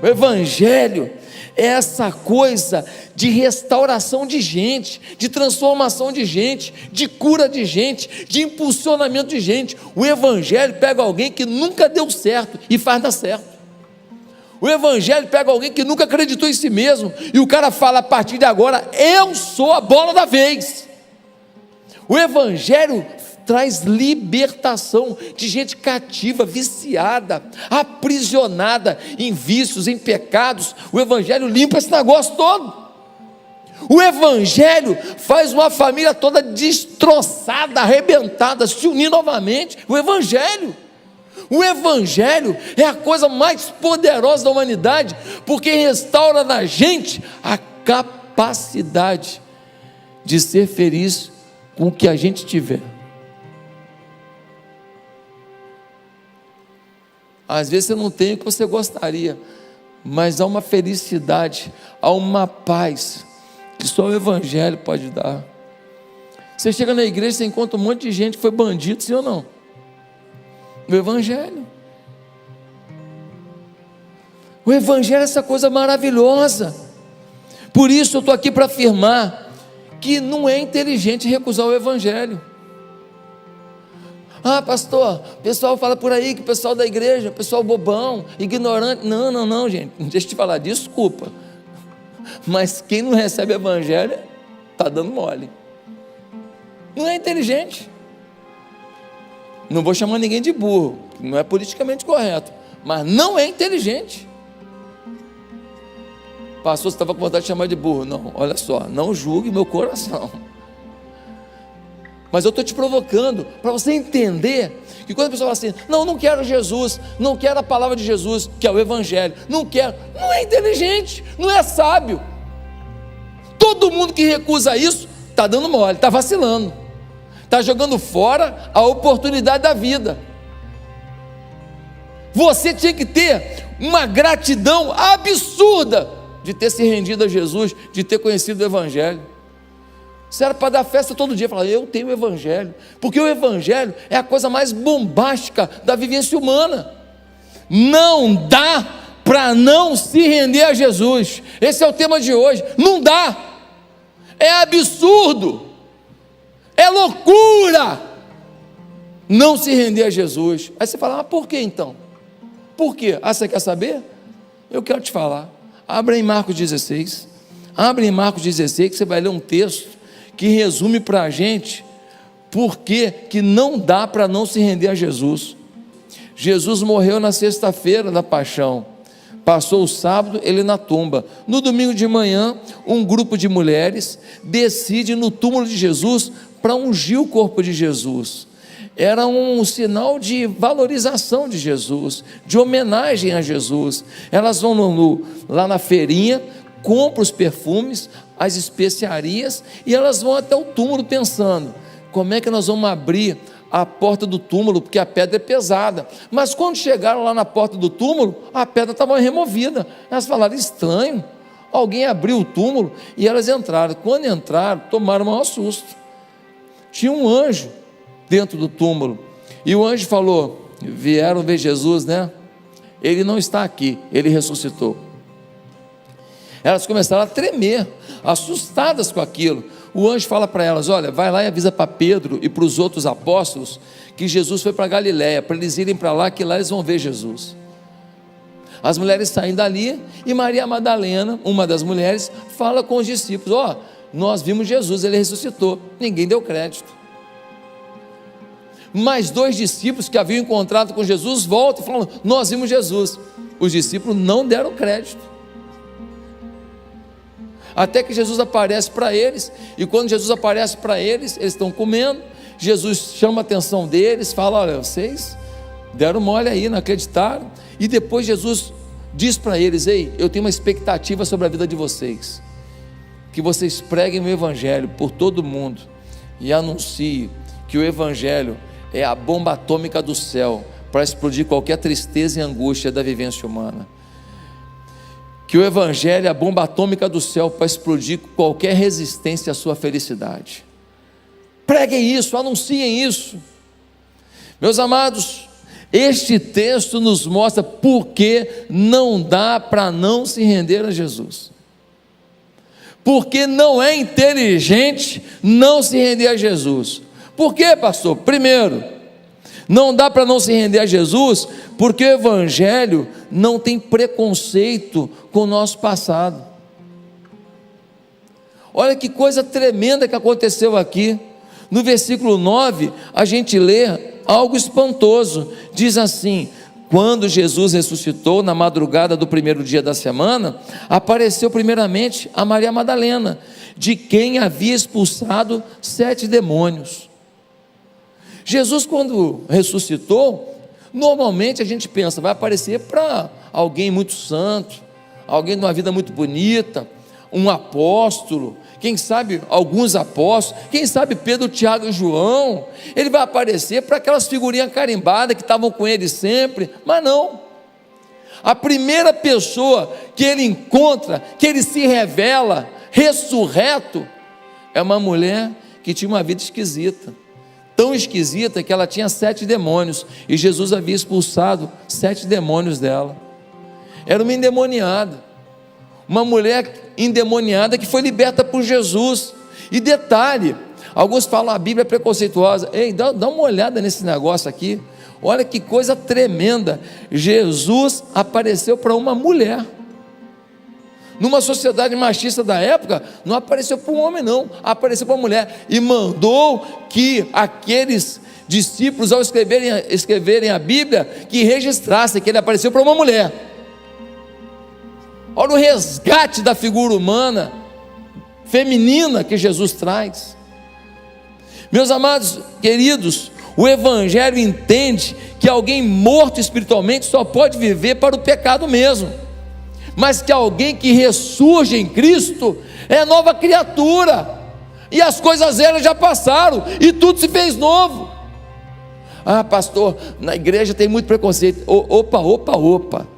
O Evangelho é essa coisa de restauração de gente, de transformação de gente, de cura de gente, de impulsionamento de gente. O Evangelho pega alguém que nunca deu certo e faz dar certo. O Evangelho pega alguém que nunca acreditou em si mesmo e o cara fala: a partir de agora eu sou a bola da vez. O Evangelho traz libertação de gente cativa, viciada, aprisionada em vícios, em pecados. O Evangelho limpa esse negócio todo. O Evangelho faz uma família toda destroçada, arrebentada, se unir novamente. O Evangelho é a coisa mais poderosa da humanidade, porque restaura na gente a capacidade de ser feliz com o que a gente tiver. Às vezes você não tem o que você gostaria, mas há uma felicidade, há uma paz que só o Evangelho pode dar. Você chega na igreja, você encontra um monte de gente que foi bandido, sim ou não? O Evangelho é essa coisa maravilhosa. Por isso eu estou aqui para afirmar que não é inteligente recusar o Evangelho. Ah, pastor, o pessoal fala por aí que o pessoal da igreja, o pessoal bobão, ignorante. Não, gente, deixa eu te falar, desculpa, mas quem não recebe o Evangelho está dando mole, não é inteligente. Não vou chamar ninguém de burro, não é politicamente correto, mas não é inteligente. Pastor, você estava com vontade de chamar de burro? Não, olha só, não julgue meu coração, mas eu estou te provocando para você entender que quando a pessoa fala assim: não quero Jesus, não quero a palavra de Jesus, que é o Evangelho, não é inteligente, não é sábio. Todo mundo que recusa isso está dando mole, está vacilando, está jogando fora a oportunidade da vida. Você tinha que ter uma gratidão absurda de ter se rendido a Jesus, de ter conhecido o Evangelho. Isso era para dar festa todo dia, falar: eu tenho o Evangelho, porque o Evangelho é a coisa mais bombástica da vivência humana. Não dá para não se render a Jesus. Esse é o tema de hoje. Não dá, é absurdo, é loucura não se render a Jesus. Aí você fala: mas por que então? Por quê? Ah, você quer saber? Eu quero te falar. Abra em Marcos 16, que você vai ler um texto que resume para a gente por que não dá para não se render a Jesus. Jesus morreu na sexta-feira da paixão, passou o sábado ele na tumba. No domingo de manhã, um grupo de mulheres decide no túmulo de Jesus para ungir o corpo de Jesus. Era um sinal de valorização de Jesus, de homenagem a Jesus. Elas vão lá na feirinha, compram os perfumes, as especiarias, e elas vão até o túmulo pensando: como é que nós vamos abrir a porta do túmulo, porque a pedra é pesada. Mas quando chegaram lá na porta do túmulo, a pedra estava removida. Elas falaram: estranho, alguém abriu o túmulo, e elas entraram. Quando entraram, tomaram o maior susto. Tinha um anjo dentro do túmulo, e o anjo falou: vieram ver Jesus, né? Ele não está aqui, ele ressuscitou. Elas começaram a tremer, assustadas com aquilo. O anjo fala para elas: olha, vai lá e avisa para Pedro e para os outros apóstolos que Jesus foi para Galiléia, para eles irem para lá, que lá eles vão ver Jesus. As mulheres saem dali, e Maria Madalena, uma das mulheres, fala com os discípulos: ó, nós vimos Jesus, ele ressuscitou. Ninguém deu crédito. Mais 2 discípulos que haviam encontrado com Jesus voltam e falam: nós vimos Jesus. Os discípulos não deram crédito. Até que Jesus aparece para eles, e quando Jesus aparece para eles, eles estão comendo. Jesus chama a atenção deles, fala: olha, vocês deram mole aí, não acreditaram. E depois Jesus diz para eles: ei, eu tenho uma expectativa sobre a vida de vocês, que vocês preguem o Evangelho por todo mundo e anunciem que o Evangelho é a bomba atômica do céu para explodir qualquer tristeza e angústia da vivência humana. Que o Evangelho é a bomba atômica do céu para explodir qualquer resistência à sua felicidade. Preguem isso, anunciem isso. Meus amados, Este texto nos mostra por que não dá para não se render a Jesus. Porque não é inteligente não se render a Jesus. Por quê, pastor? Primeiro, não dá para não se render a Jesus, porque o Evangelho não tem preconceito com o nosso passado. Olha que coisa tremenda que aconteceu aqui. No versículo 9, a gente lê algo espantoso. Diz assim: quando Jesus ressuscitou na madrugada do primeiro dia da semana, apareceu primeiramente a Maria Madalena, de quem havia expulsado 7 demônios. Jesus, quando ressuscitou, normalmente a gente pensa, vai aparecer para alguém muito santo, alguém de uma vida muito bonita, um apóstolo, quem sabe alguns apóstolos, quem sabe Pedro, Tiago e João. Ele vai aparecer para aquelas figurinhas carimbadas que estavam com ele sempre, mas não. A primeira pessoa que ele encontra, que ele se revela ressurreto, é uma mulher que tinha uma vida esquisita, tão esquisita que ela tinha 7 demônios, e Jesus havia expulsado 7 demônios dela. Era uma endemoniada, uma mulher endemoniada que foi liberta por Jesus. E detalhe, alguns falam a Bíblia é preconceituosa. Ei, dá uma olhada nesse negócio aqui, olha que coisa tremenda. Jesus apareceu para uma mulher. Numa sociedade machista da época, não apareceu para um homem não, apareceu para uma mulher, e mandou que aqueles discípulos, ao escreverem a Bíblia, que registrassem que ele apareceu para uma mulher. Olha o resgate da figura humana, feminina, que Jesus traz. Meus amados queridos, o Evangelho entende que alguém morto espiritualmente só pode viver para o pecado mesmo, mas que alguém que ressurge em Cristo é nova criatura, e as coisas velhas já passaram, e tudo se fez novo. Ah, pastor, na igreja tem muito preconceito. Opa.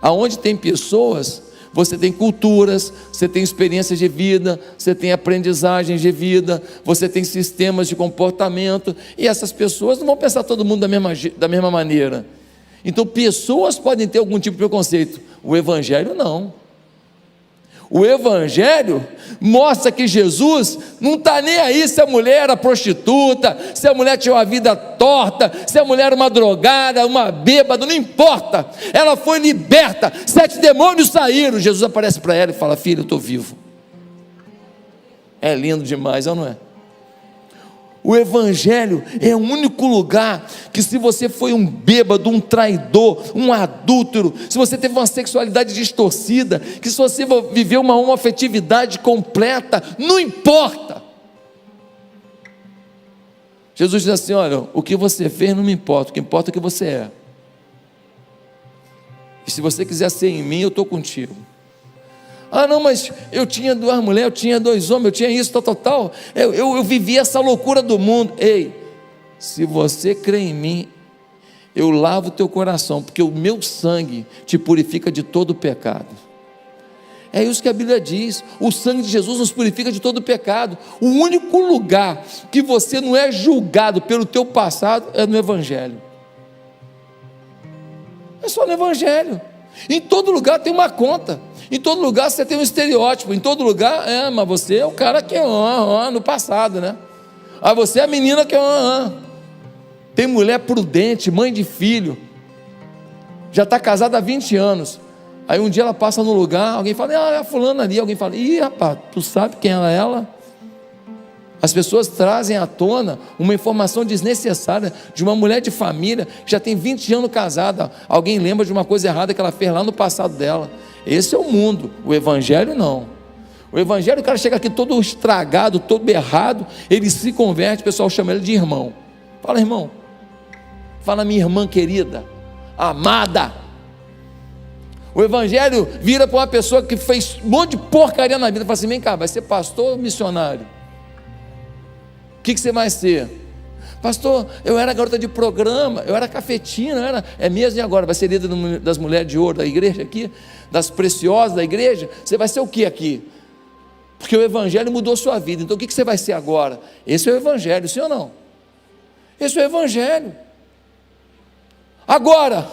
Aonde tem pessoas, você tem culturas, você tem experiências de vida, você tem aprendizagens de vida, você tem sistemas de comportamento, e essas pessoas não vão pensar todo mundo da mesma maneira. Então pessoas podem ter algum tipo de preconceito, o Evangelho não. O Evangelho mostra que Jesus não está nem aí se a mulher era prostituta, se a mulher tinha uma vida torta, se a mulher era uma drogada, uma bêbada, não importa. Ela foi liberta, 7 demônios saíram. Jesus aparece para ela e fala: filha, eu estou vivo. É lindo demais, não é? O Evangelho é o único lugar que, se você foi um bêbado, um traidor, um adúltero, se você teve uma sexualidade distorcida, que se você viveu uma homoafetividade completa, não importa. Jesus diz assim: olha, o que você fez não me importa, o que importa é o que você é. E se você quiser ser em mim, eu estou contigo. Ah não, mas eu tinha 2 mulheres, eu tinha 2 homens, eu tinha isso, tal. Eu vivi essa loucura do mundo. Ei, se você crê em mim, eu lavo o teu coração, porque o meu sangue te purifica de todo o pecado. É isso que a Bíblia diz, o sangue de Jesus nos purifica de todo o pecado. O único lugar que você não é julgado pelo teu passado é no Evangelho. É só no Evangelho. Em todo lugar tem uma conta, em todo lugar você tem um estereótipo, em todo lugar, mas você é o cara que é no passado, né? Ah, você é a menina que é Tem mulher prudente, mãe de filho, já está casada há 20 anos, aí um dia ela passa no lugar, alguém fala: é a fulana ali, alguém fala: ih rapaz, tu sabe quem ela é? As pessoas trazem à tona uma informação desnecessária de uma mulher de família que já tem 20 anos casada. Alguém lembra de uma coisa errada que ela fez lá no passado dela. Esse é o mundo, o Evangelho não. O Evangelho, o cara chega aqui todo estragado, todo errado, ele se converte, o pessoal chama ele de irmão. Fala: irmão, fala minha irmã querida, amada. O Evangelho vira para uma pessoa que fez um monte de porcaria na vida, fala assim: vem cá, vai ser pastor ou missionário? O que você vai ser? Pastor, eu era garota de programa, eu era cafetina, é mesmo, e agora? Vai ser líder das mulheres de ouro da igreja aqui, das preciosas da igreja? Você vai ser o que aqui? Porque o Evangelho mudou sua vida, então o que você vai ser agora? Esse é o Evangelho, sim ou não? Esse é o Evangelho. Agora,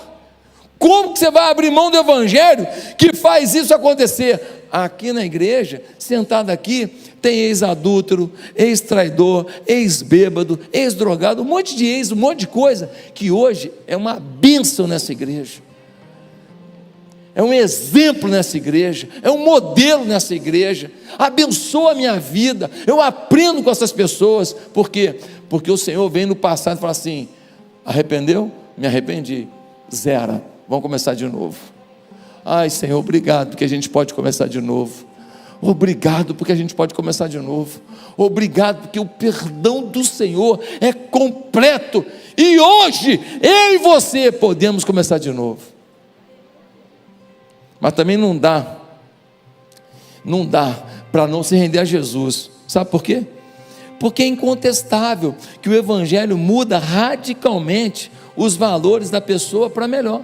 como que você vai abrir mão do evangelho que faz isso acontecer? Aqui na igreja, sentado aqui, tem ex-adúltero, ex-traidor, ex-bêbado, ex-drogado, um monte de ex, um monte de coisa, que hoje é uma bênção nessa igreja, é um exemplo nessa igreja, é um modelo nessa igreja, abençoa a minha vida, eu aprendo com essas pessoas. Por quê? Porque o Senhor vem no passado e fala assim: arrependeu? Me arrependi, zera, vamos começar de novo. Ai, Senhor, obrigado porque a gente pode começar de novo. Obrigado porque a gente pode começar de novo. Obrigado porque o perdão do Senhor é completo, e hoje eu e você podemos começar de novo. Mas também não dá para não se render a Jesus. Sabe por quê? Porque é incontestável que o evangelho muda radicalmente os valores da pessoa para melhor.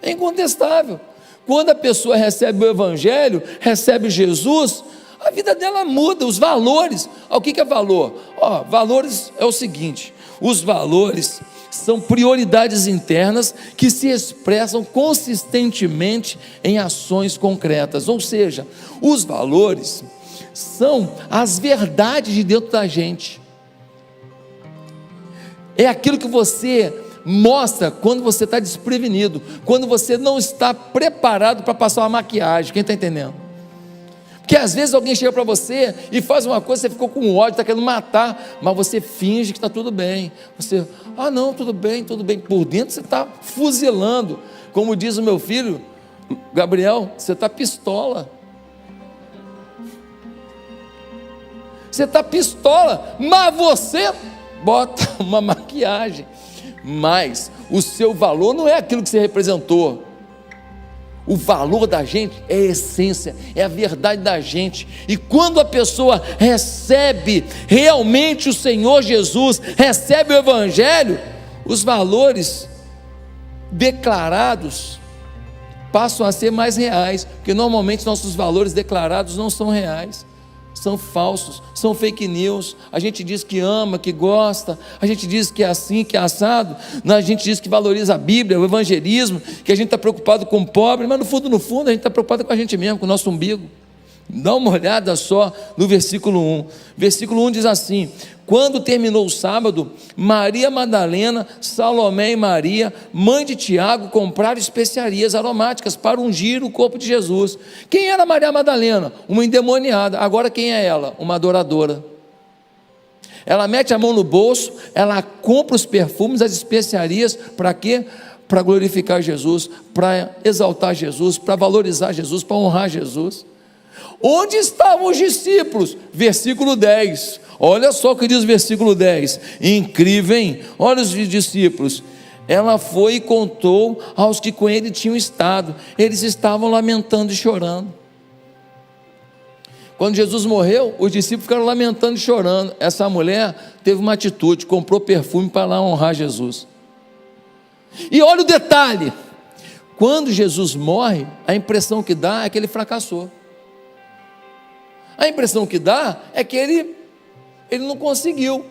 É incontestável. Quando a pessoa recebe o evangelho, recebe Jesus, a vida dela muda, os valores. O que é valor? Valores é o seguinte: os valores são prioridades internas que se expressam consistentemente em ações concretas. Ou seja, os valores são as verdades de dentro da gente. É aquilo que você mostra quando você está desprevenido, quando você não está preparado para passar uma maquiagem. Quem está entendendo? Porque às vezes alguém chega para você e faz uma coisa, você ficou com ódio, está querendo matar, mas você finge que está tudo bem. Você, não, tudo bem, por dentro você está fuzilando. Como diz o meu filho Gabriel, você está pistola. Você está pistola, mas você bota uma maquiagem. Mas o seu valor não é aquilo que você representou. O valor da gente é a essência, é a verdade da gente. E quando a pessoa recebe realmente o Senhor Jesus, recebe o evangelho, os valores declarados passam a ser mais reais, porque normalmente nossos valores declarados não são reais, são falsos, são fake news. A gente diz que ama, que gosta, a gente diz que é assim, que é assado, a gente diz que valoriza a Bíblia, o evangelismo, que a gente está preocupado com o pobre, mas no fundo, a gente está preocupado com a gente mesmo, com o nosso umbigo. Dá uma olhada só no versículo 1. Versículo 1 diz assim: quando terminou o sábado, Maria Madalena, Salomé e Maria, mãe de Tiago, compraram especiarias aromáticas para ungir o corpo de Jesus. Quem era Maria Madalena? Uma endemoniada. Agora quem é ela? Uma adoradora. Ela mete a mão no bolso, ela compra os perfumes, as especiarias, para quê? Para glorificar Jesus, para exaltar Jesus, para valorizar Jesus, para honrar Jesus. Onde estavam os discípulos? Versículo 10, olha só o que diz o versículo 10, incrível, hein? Olha os discípulos. Ela foi e contou aos que com ele tinham estado, eles estavam lamentando e chorando. Quando Jesus morreu, os discípulos ficaram lamentando e chorando. Essa mulher teve uma atitude, comprou perfume para lá honrar Jesus. E olha o detalhe: quando Jesus morre, a impressão que dá é que ele fracassou. A impressão que dá é que ele não conseguiu,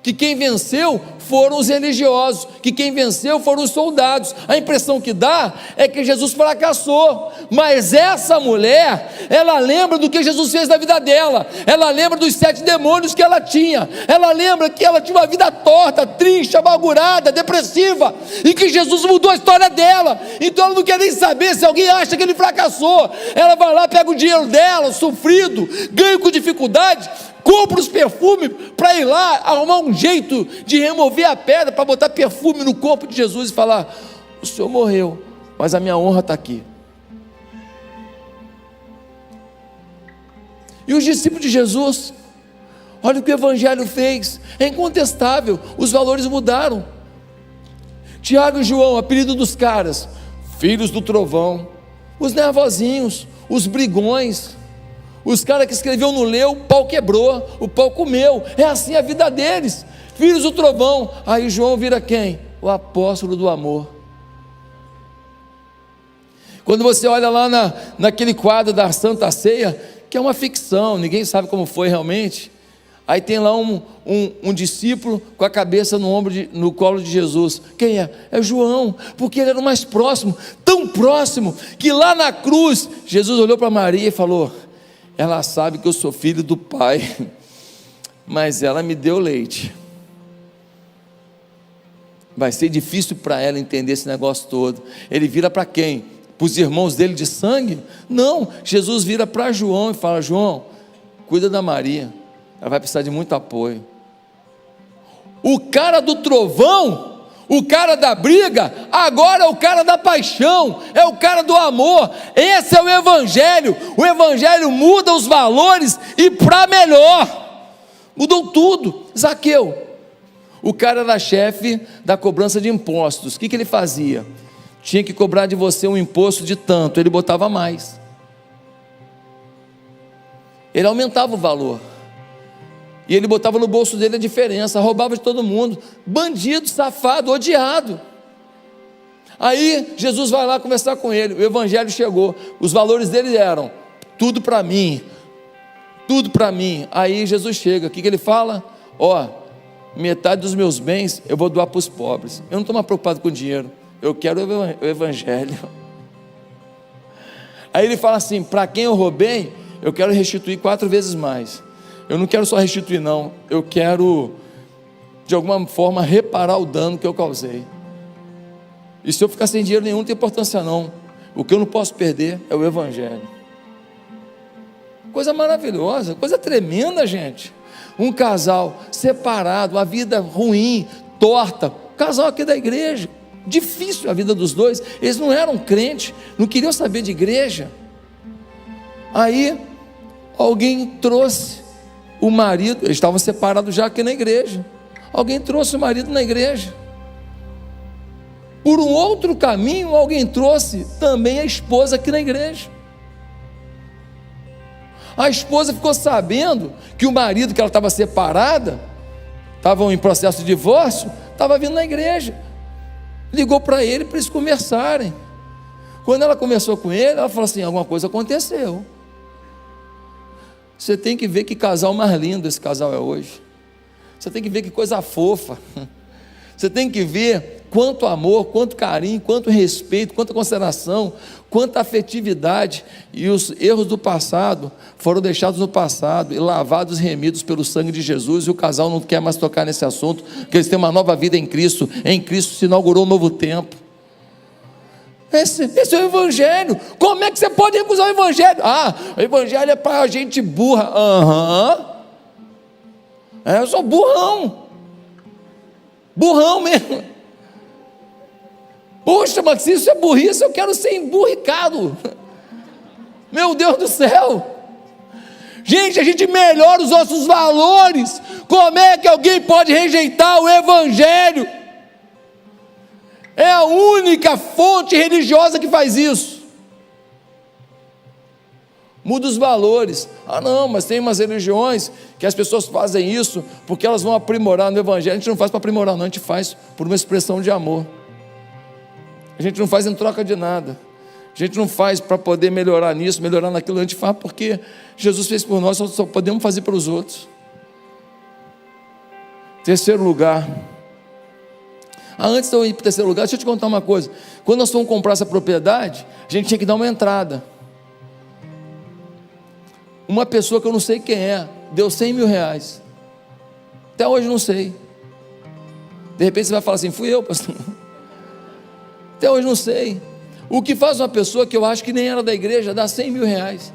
que quem venceu foram os religiosos, que quem venceu foram os soldados. A impressão que dá é que Jesus fracassou, mas essa mulher, ela lembra do que Jesus fez na vida dela, ela lembra dos 7 demônios que ela tinha, ela lembra que ela tinha uma vida torta, triste, amargurada, depressiva, e que Jesus mudou a história dela. Então ela não quer nem saber se alguém acha que ele fracassou. Ela vai lá, pega o dinheiro dela, sofrido, ganha com dificuldade, compra os perfumes para ir lá arrumar um jeito de remover a pedra, para botar perfume no corpo de Jesus e falar: o Senhor morreu, mas a minha honra está aqui. E os discípulos de Jesus, olha o que o evangelho fez, é incontestável, os valores mudaram. Tiago e João, apelido dos caras, filhos do trovão, os nervosinhos, os brigões, os caras que escreveu no leu, o pau quebrou, o pau comeu. É assim a vida deles, filhos do trovão. Aí João vira quem? O apóstolo do amor. Quando você olha lá naquele quadro da Santa Ceia, que é uma ficção, ninguém sabe como foi realmente, Aí tem lá um discípulo com a cabeça no colo de Jesus. Quem é? É João, porque ele era o mais próximo, tão próximo, que lá na cruz, Jesus olhou para Maria e falou: ela sabe que eu sou filho do Pai, mas ela me deu leite. Vai ser difícil para ela entender esse negócio todo. Ele vira para quem? Para os irmãos dele de sangue? Não, Jesus vira para João e fala: João, cuida da Maria, ela vai precisar de muito apoio. O cara do trovão, o cara da briga, agora é o cara da paixão, é o cara do amor. Esse é o Evangelho. O Evangelho muda os valores e para melhor. Mudou tudo. Zaqueu, o cara era chefe da cobrança de impostos. O que ele fazia? Tinha que cobrar de você um imposto de tanto, ele botava mais. Ele aumentava o valor. E ele botava no bolso dele a diferença, roubava de todo mundo. Bandido, safado, odiado. Aí Jesus vai lá conversar com ele, o Evangelho chegou. Os valores dele eram: tudo para mim, tudo para mim. Aí Jesus chega, o que ele fala? Ó, metade dos meus bens eu vou doar para os pobres. Eu não estou mais preocupado com dinheiro, eu quero o Evangelho. Aí ele fala assim: para quem eu roubei, eu quero restituir 4 vezes mais. Eu não quero só restituir não, eu quero de alguma forma reparar o dano que eu causei. E se eu ficar sem dinheiro nenhum, não tem importância não. O que eu não posso perder é o Evangelho. Coisa maravilhosa, coisa tremenda, gente. Um casal separado, uma vida ruim, torta, casal aqui da igreja, difícil a vida dos dois. Eles não eram crentes, não queriam saber de igreja. Aí alguém trouxe o marido, eles estavam separados já aqui na igreja. Alguém trouxe o marido na igreja. Por um outro caminho, alguém trouxe também a esposa aqui na igreja. A esposa ficou sabendo que o marido, que ela estava separada, estavam em processo de divórcio, estava vindo na igreja. Ligou para ele para eles conversarem. Quando ela conversou com ele, ela falou assim: alguma coisa aconteceu. Você tem que ver que casal mais lindo esse casal é hoje. Você tem que ver que coisa fofa. Você tem que ver quanto amor, quanto carinho, quanto respeito, quanta consideração, quanta afetividade. E os erros do passado foram deixados no passado e lavados e remidos pelo sangue de Jesus. E o casal não quer mais tocar nesse assunto, porque eles têm uma nova vida em Cristo. Em Cristo se inaugurou um novo tempo. Esse é o Evangelho. Como é que você pode recusar o Evangelho? Ah, o Evangelho é para gente burra. Eu sou burrão. Burrão mesmo. Poxa, mas se isso é burrice, eu quero ser emburricado. Meu Deus do céu. Gente, a gente melhora os nossos valores. Como é que alguém pode rejeitar o Evangelho? É a única fonte religiosa que faz isso. Muda os valores. Ah não, mas tem umas religiões que as pessoas fazem isso porque elas vão aprimorar no Evangelho. A gente não faz para aprimorar não, a gente faz por uma expressão de amor. A gente não faz em troca de nada. A gente não faz para poder melhorar nisso, melhorar naquilo. A gente faz porque Jesus fez por nós, só podemos fazer pelos outros. Terceiro lugar. Antes de eu ir para o terceiro lugar, deixa eu te contar uma coisa. Quando nós fomos comprar essa propriedade, a gente tinha que dar uma entrada. Uma pessoa que eu não sei quem é, deu 100 mil reais. Até hoje não sei. De repente você vai falar assim: fui eu, pastor. Até hoje não sei. O que faz uma pessoa que eu acho que nem era da igreja dar 100 mil reais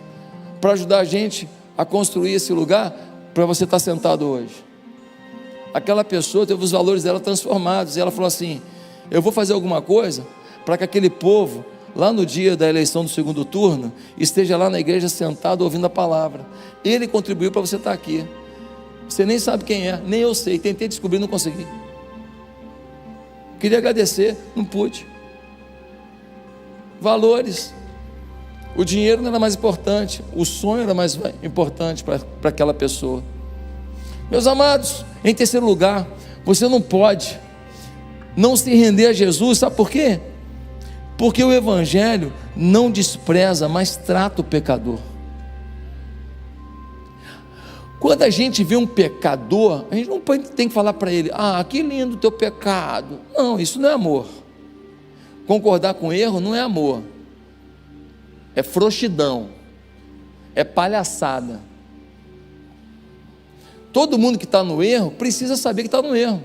para ajudar a gente a construir esse lugar para você estar sentado hoje? Aquela pessoa teve os valores dela transformados, e ela falou assim: eu vou fazer alguma coisa para que aquele povo, lá no dia da eleição do segundo turno, esteja lá na igreja sentado ouvindo a palavra. Ele contribuiu para você estar aqui. Você nem sabe quem é, nem eu sei, tentei descobrir, não consegui. Queria agradecer, não pude. Valores. O dinheiro não era mais importante, o sonho era mais importante para aquela pessoa. Meus amados, em terceiro lugar, você não pode não se render a Jesus, sabe por quê? Porque o Evangelho não despreza, mas trata o pecador. Quando a gente vê um pecador, a gente não tem que falar para ele: ah, que lindo o teu pecado. Não, isso não é amor. Concordar com erro não é amor, é frouxidão, é palhaçada. Todo mundo que está no erro precisa saber que está no erro.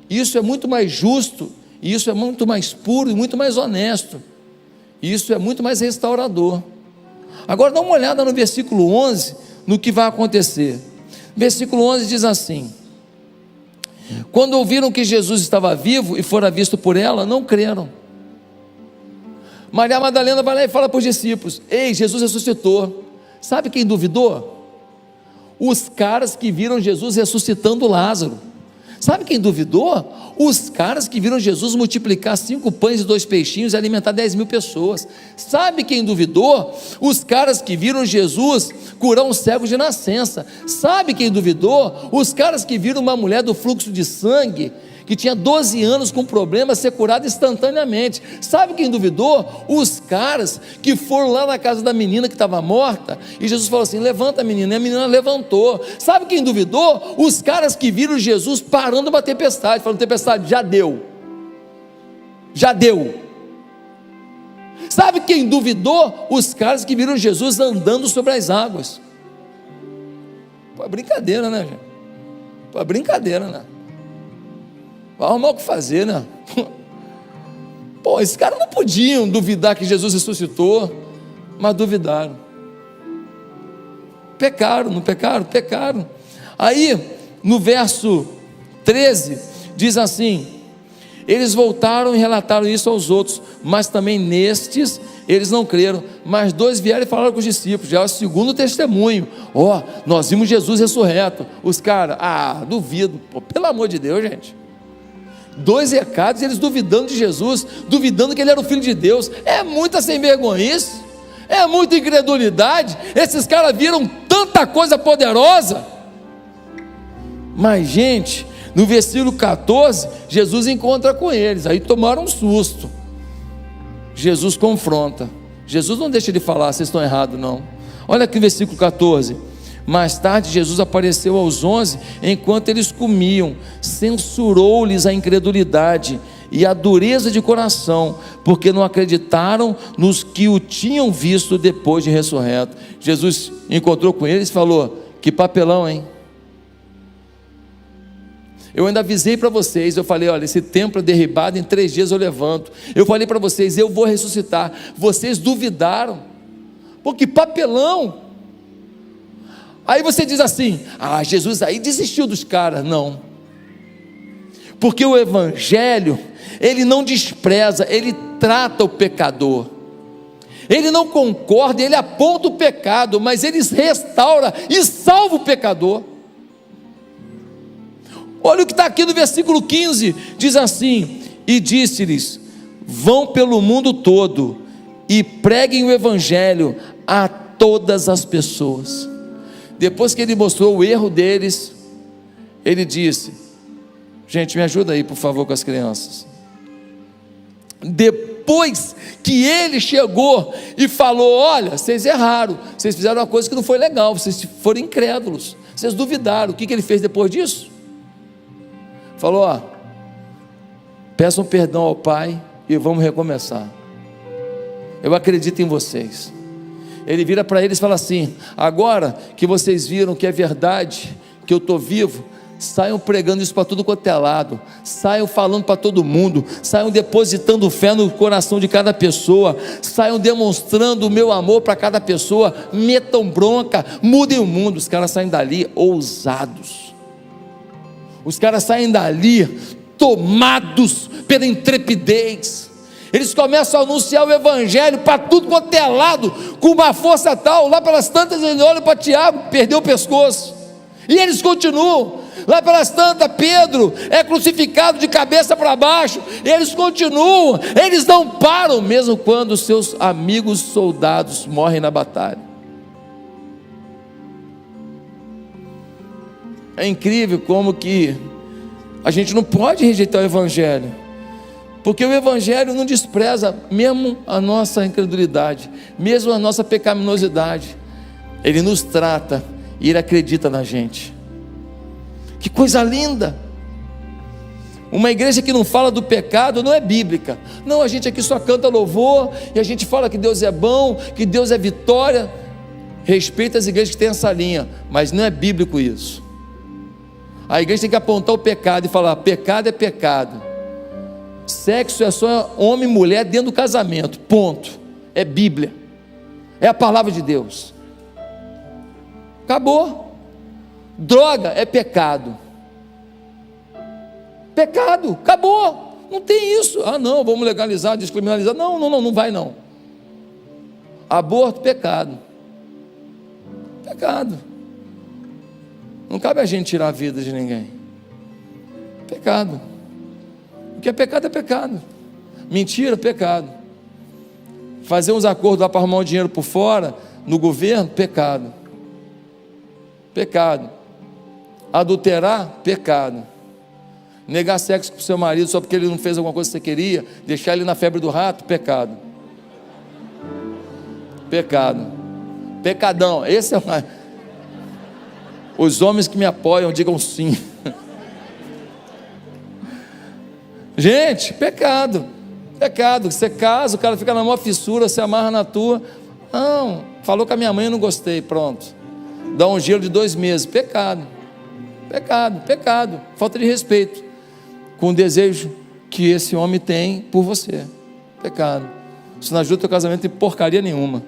Isso é muito mais justo, isso é muito mais puro e muito mais honesto, isso é muito mais restaurador. Agora dá uma olhada no versículo 11, no que vai acontecer. Versículo 11 diz assim: quando ouviram que Jesus estava vivo e fora visto por ela, não creram. Maria Madalena vai lá e fala para os discípulos: ei, Jesus ressuscitou. Sabe quem duvidou? Os caras que viram Jesus ressuscitando Lázaro. Sabe quem duvidou? Os caras que viram Jesus multiplicar 5 pães e 2 peixinhos e alimentar 10.000 pessoas. Sabe quem duvidou? Os caras que viram Jesus curar um cego de nascença. Sabe quem duvidou? Os caras que viram uma mulher do fluxo de sangue, que tinha 12 anos com problema, ser curada instantaneamente. Sabe quem duvidou? Os caras que foram lá na casa da menina que estava morta, e Jesus falou assim: levanta, menina, e a menina levantou. Sabe quem duvidou? Os caras que viram Jesus parando uma tempestade, falando: tempestade, já deu, já deu. Sabe quem duvidou? Os caras que viram Jesus andando sobre as águas. Pô, é brincadeira, né, gente? Pô, é brincadeira, né? Vai arrumar o que fazer, né? Pô, esses caras não podiam duvidar que Jesus ressuscitou, mas duvidaram. Pecaram, não pecaram? Pecaram. Aí, no verso 13, diz assim: eles voltaram e relataram isso aos outros, mas também nestes eles não creram. Mas 2 vieram e falaram com os discípulos, já é o segundo testemunho: ó, nós vimos Jesus ressurreto. Os caras: ah, duvido. Pô, pelo amor de Deus, gente. 2 recados, eles duvidando de Jesus, duvidando que ele era o Filho de Deus. É muita sem vergonhice, é muita incredulidade. Esses caras viram tanta coisa poderosa. Mas, gente, no versículo 14, Jesus encontra com eles, aí tomaram um susto. Jesus confronta, Jesus não deixa de falar: vocês estão errados não. Olha aqui o versículo 14: mais tarde Jesus apareceu aos 11, enquanto eles comiam, censurou-lhes a incredulidade e a dureza de coração, porque não acreditaram nos que o tinham visto depois de ressurreto. Jesus encontrou com eles e falou: que papelão, hein? Eu ainda avisei para vocês, eu falei: olha, esse templo é derribado, em 3 dias eu levanto. Eu falei para vocês: eu vou ressuscitar. Vocês duvidaram. Pô, que papelão. Aí você diz assim: ah, Jesus aí desistiu dos caras. Não, porque o Evangelho, ele não despreza, ele trata o pecador, ele não concorda, ele aponta o pecado, mas ele restaura e salva o pecador. Olha o que está aqui no versículo 15, diz assim: e disse-lhes: vão pelo mundo todo e preguem o Evangelho a todas as pessoas. Depois que ele mostrou o erro deles, ele disse: gente, me ajuda aí por favor com as crianças. Depois que ele chegou e falou: olha, vocês erraram, vocês fizeram uma coisa que não foi legal, vocês foram incrédulos, vocês duvidaram. O que ele fez depois disso? Falou: ó, peçam perdão ao Pai e vamos recomeçar, eu acredito em vocês. Ele vira para eles e fala assim: agora que vocês viram que é verdade, que eu estou vivo, saiam pregando isso para tudo quanto é lado, saiam falando para todo mundo, saiam depositando fé no coração de cada pessoa, saiam demonstrando o meu amor para cada pessoa, metam bronca, mudem o mundo. Os caras saem dali ousados, os caras saem dali tomados pela intrepidez. Eles começam a anunciar o Evangelho para tudo quanto é lado, com uma força tal. Lá pelas tantas ele olha para Tiago, perdeu o pescoço, e eles continuam. Lá pelas tantas Pedro é crucificado de cabeça para baixo, e eles continuam, eles não param, mesmo quando seus amigos soldados morrem na batalha. É incrível como que a gente não pode rejeitar o Evangelho, porque o Evangelho não despreza mesmo a nossa incredulidade, mesmo a nossa pecaminosidade. Ele nos trata e Ele acredita na gente. Que coisa linda! Uma igreja que não fala do pecado não é bíblica. Não, a gente aqui só canta louvor e a gente fala que Deus é bom, que Deus é vitória. Respeita as igrejas que têm essa linha, mas não é bíblico isso. A igreja tem que apontar o pecado e falar: pecado é pecado, sexo é só homem e mulher dentro do casamento, ponto. É Bíblia, é a palavra de Deus. Acabou. Droga é pecado, pecado, acabou. Não tem isso. Ah não, vamos legalizar, descriminalizar. Não vai não. Aborto, pecado. Pecado. Não cabe a gente tirar a vida de ninguém. Pecado. O que é pecado. Mentira, pecado. Fazer uns acordos lá para arrumar um dinheiro por fora, no governo, pecado. Pecado. Adulterar, pecado. Negar sexo para o seu marido só porque ele não fez alguma coisa que você queria, deixar ele na febre do rato, pecado. Pecado. Pecadão. Esse é uma... Os homens que me apoiam digam sim. Gente, pecado. Você casa, o cara fica na maior fissura, se amarra na tua. Não, falou com a minha mãe, eu não gostei, pronto. Dá um gelo de 2 meses. Pecado. Falta de respeito com o desejo que esse homem tem por você. Pecado. Isso não ajuda o teu casamento em porcaria nenhuma.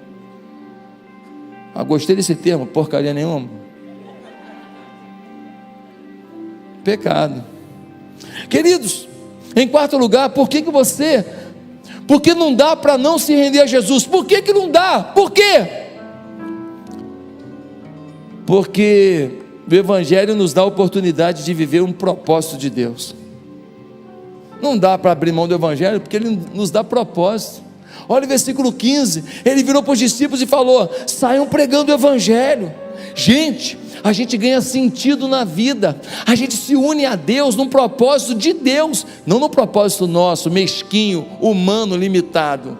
Gostei desse termo, porcaria nenhuma. Pecado. Queridos, em quarto lugar, por que não dá para não se render a Jesus? Por que não dá? Por quê? Porque o Evangelho nos dá a oportunidade de viver um propósito de Deus. Não dá para abrir mão do Evangelho, porque Ele nos dá propósito. Olha o versículo 15, Ele virou para os discípulos e falou: saiam pregando o Evangelho. Gente, a gente ganha sentido na vida, a gente se une a Deus num propósito de Deus, não no propósito nosso, mesquinho, humano, limitado.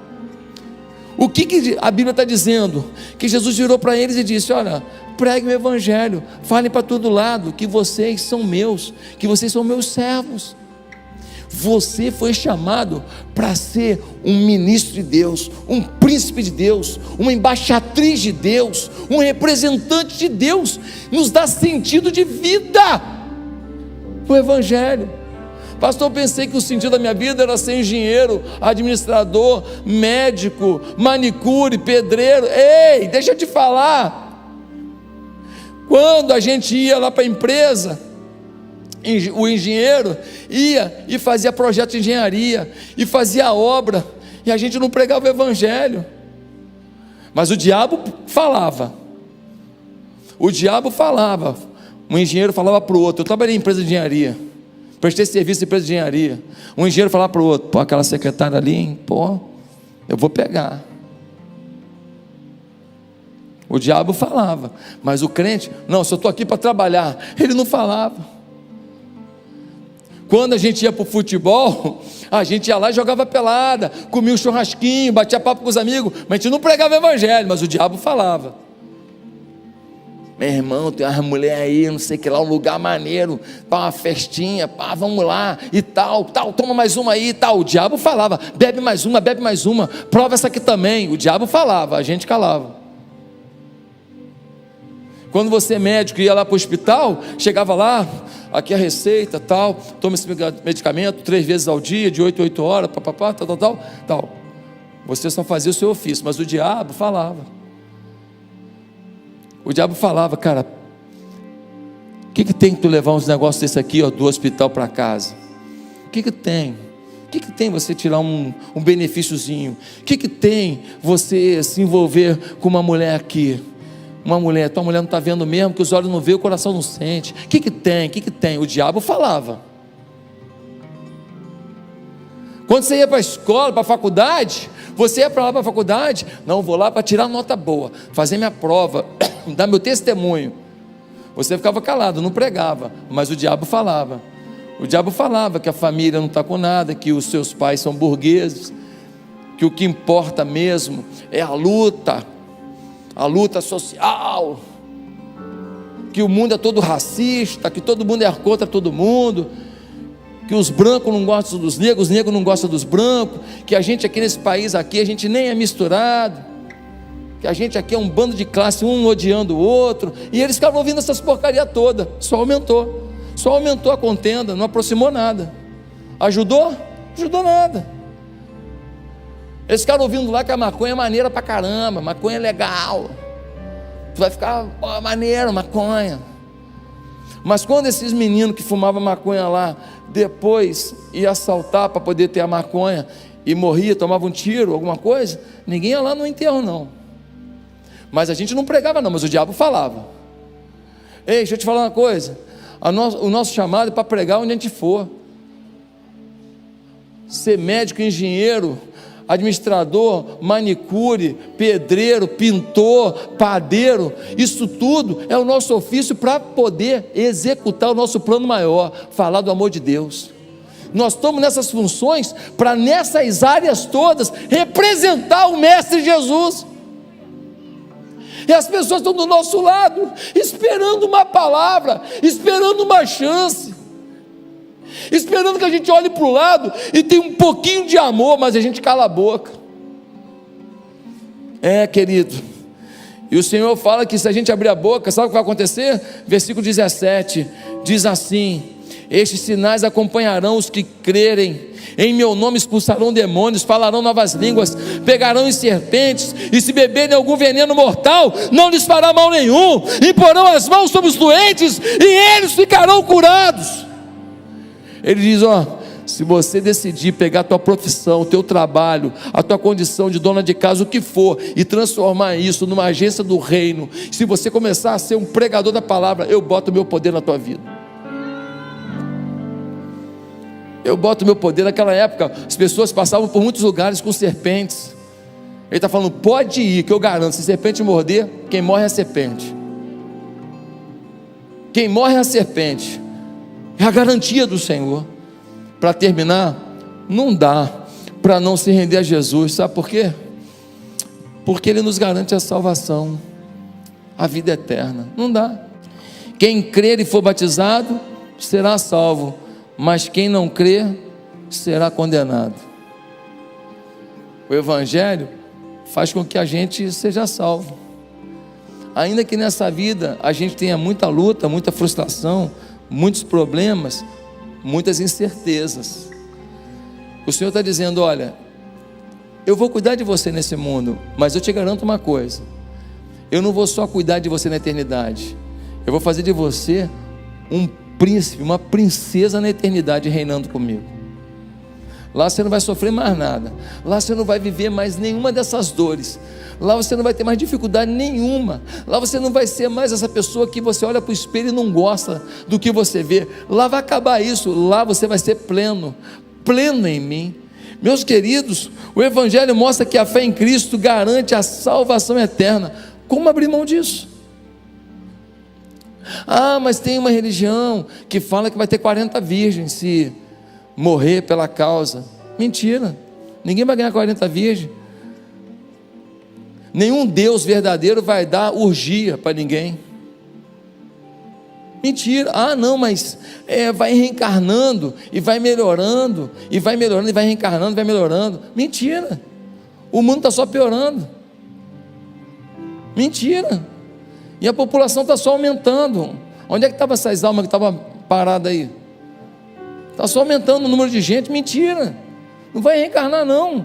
O que a Bíblia está dizendo? Que Jesus virou para eles e disse: olha, preguem o Evangelho, falem para todo lado que vocês são meus, que vocês são meus servos. Você foi chamado para ser um ministro de Deus, um príncipe de Deus, uma embaixatriz de Deus, um representante de Deus. Nos dá sentido de vida o Evangelho. Pastor, eu pensei que o sentido da minha vida era ser engenheiro, administrador, médico, manicure, pedreiro. Ei, deixa eu te falar. Quando a gente ia lá para a empresa, o engenheiro ia e fazia projeto de engenharia e fazia obra, e a gente não pregava o Evangelho, mas o diabo falava. O engenheiro falava para o outro. Eu trabalhei em empresa de engenharia, prestei serviço em empresa de engenharia. Um engenheiro falava para o outro: pô, aquela secretária ali, hein? Pô, eu vou pegar. O diabo falava, mas o crente: não, se eu estou aqui para trabalhar. Ele não falava. Quando a gente ia para o futebol, a gente ia lá e jogava pelada, comia um churrasquinho, batia papo com os amigos, mas a gente não pregava o Evangelho, mas o diabo falava: meu irmão, tem uma mulher aí, não sei que lá, um lugar maneiro, para uma festinha, pá, vamos lá, e tal, toma mais uma aí, e tal. O diabo falava: bebe mais uma, prova essa aqui também. O diabo falava, a gente calava. Quando você é médico, ia lá para o hospital, chegava lá: aqui a receita, tal, toma esse medicamento 3 vezes ao dia, de 8 a 8 horas, tal. Você só fazia o seu ofício, mas o diabo falava. O diabo falava: cara, o que tem que tu levar uns negócios desse aqui, ó, do hospital para casa? O que tem? O que tem você tirar um benefíciozinho? O que tem você se envolver com uma mulher aqui? Tua mulher não está vendo mesmo, que os olhos não veem, o coração não sente. O que tem? O diabo falava. Quando você ia para a escola, para a faculdade, você ia para lá para a faculdade: não, vou lá para tirar nota boa, fazer minha prova, dar meu testemunho. Você ficava calado, não pregava, mas o diabo falava. O diabo falava que a família não está com nada, que os seus pais são burgueses, que o que importa mesmo é a luta social. que o mundo é todo racista, que todo mundo é contra todo mundo, que os brancos não gostam dos negros, os negros não gostam dos brancos, que a gente aqui nesse país aqui, a gente nem é misturado, que a gente aqui é um bando de classe, um odiando o outro, e eles ficavam ouvindo essas porcarias todas. Só aumentou a contenda, não aproximou nada. Ajudou? Ajudou nada. Eles ficaram ouvindo lá que a maconha é maneira pra caramba, maconha é legal, tu vai ficar maneiro, maconha. Mas quando esses meninos que fumavam maconha lá, depois ia assaltar para poder ter a maconha, e morria, tomava um tiro, alguma coisa, ninguém ia lá no enterro não. Mas a gente não pregava não, mas o diabo falava. Ei, deixa eu te falar uma coisa, o nosso chamado é para pregar onde a gente for. Ser médico, engenheiro, administrador, manicure, pedreiro, pintor, padeiro, isso tudo é o nosso ofício para poder executar o nosso plano maior, falar do amor de Deus. Nós estamos nessas funções para nessas áreas todas representar o Mestre Jesus. E as pessoas estão do nosso lado, esperando uma palavra, esperando uma chance, esperando que a gente olhe para o lado e tenha um pouquinho de amor, mas a gente cala a boca. Querido, e o Senhor fala que se a gente abrir a boca, sabe o que vai acontecer? Versículo 17, diz assim: estes sinais acompanharão os que crerem, em meu nome expulsarão demônios, falarão novas línguas, pegarão em serpentes, e se beberem algum veneno mortal, não lhes fará mal nenhum, imporão as mãos sobre os doentes, e eles ficarão curados. Ele diz, se você decidir pegar a tua profissão, o teu trabalho, a tua condição de dona de casa, o que for, e transformar isso numa agência do reino, se você começar a ser um pregador da palavra, eu boto o meu poder na tua vida. Eu boto o meu poder. Naquela época, as pessoas passavam por muitos lugares com serpentes. Ele está falando, pode ir, que eu garanto, se serpente morder, quem morre é a serpente. Quem morre é a serpente. É a garantia do Senhor. Para terminar, não dá para não se render a Jesus. Sabe por quê? Porque Ele nos garante a salvação, a vida eterna. Não dá. Quem crer e for batizado será salvo, mas quem não crer será condenado. O Evangelho faz com que a gente seja salvo, ainda que nessa vida a gente tenha muita luta, muita frustração, muitos problemas, muitas incertezas. O Senhor está dizendo, olha, eu vou cuidar de você nesse mundo, mas eu te garanto uma coisa, eu não vou só cuidar de você na eternidade, eu vou fazer de você um príncipe, uma princesa na eternidade reinando comigo. Lá você não vai sofrer mais nada, lá você não vai viver mais nenhuma dessas dores, lá você não vai ter mais dificuldade nenhuma, lá você não vai ser mais essa pessoa que você olha para o espelho e não gosta do que você vê. Lá vai acabar isso, lá você vai ser pleno em mim. Meus queridos, o Evangelho mostra que a fé em Cristo garante a salvação eterna. Como abrir mão disso? Mas tem uma religião que fala que vai ter 40 virgens se morrer pela causa. Mentira, ninguém vai ganhar 40 virgens. Nenhum Deus verdadeiro vai dar urgia para ninguém. Mentira. Não, mas vai reencarnando e vai melhorando, e vai melhorando, e vai reencarnando, e vai melhorando. Mentira. O mundo está só piorando. Mentira. E a população está só aumentando. Onde é que estavam essas almas que estavam paradas aí? Está só aumentando o número de gente. Mentira. Não vai reencarnar não.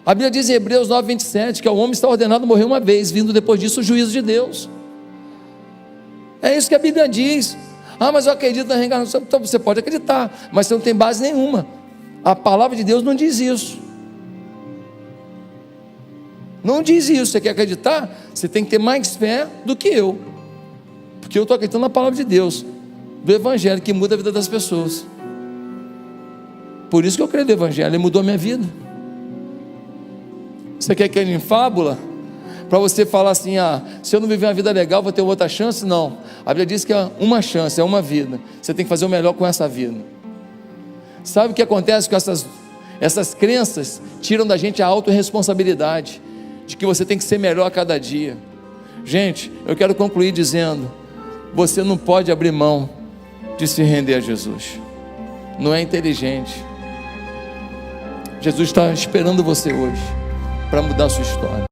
A Bíblia diz em Hebreus 9:27 que o homem está ordenado a morrer uma vez, vindo depois disso o juízo de Deus. É isso que a Bíblia diz. Mas eu acredito na reencarnação. Então você pode acreditar, mas você não tem base nenhuma. A palavra de Deus não diz isso. Não diz isso. Você quer acreditar? Você tem que ter mais fé do que eu, porque eu estou acreditando na palavra de Deus, do Evangelho, que muda a vida das pessoas. Por isso que eu creio no Evangelho, ele mudou a minha vida. Você quer cair em fábula? Para você falar assim, se eu não viver uma vida legal, vou ter outra chance? Não, a Bíblia diz que é uma chance, é uma vida. Você tem que fazer o melhor com essa vida. Sabe o que acontece com essas crenças? Tiram da gente a autorresponsabilidade, de que você tem que ser melhor a cada dia. Gente, eu quero concluir dizendo, você não pode abrir mão de se render a Jesus. Não é inteligente. Jesus está esperando você hoje para mudar a sua história.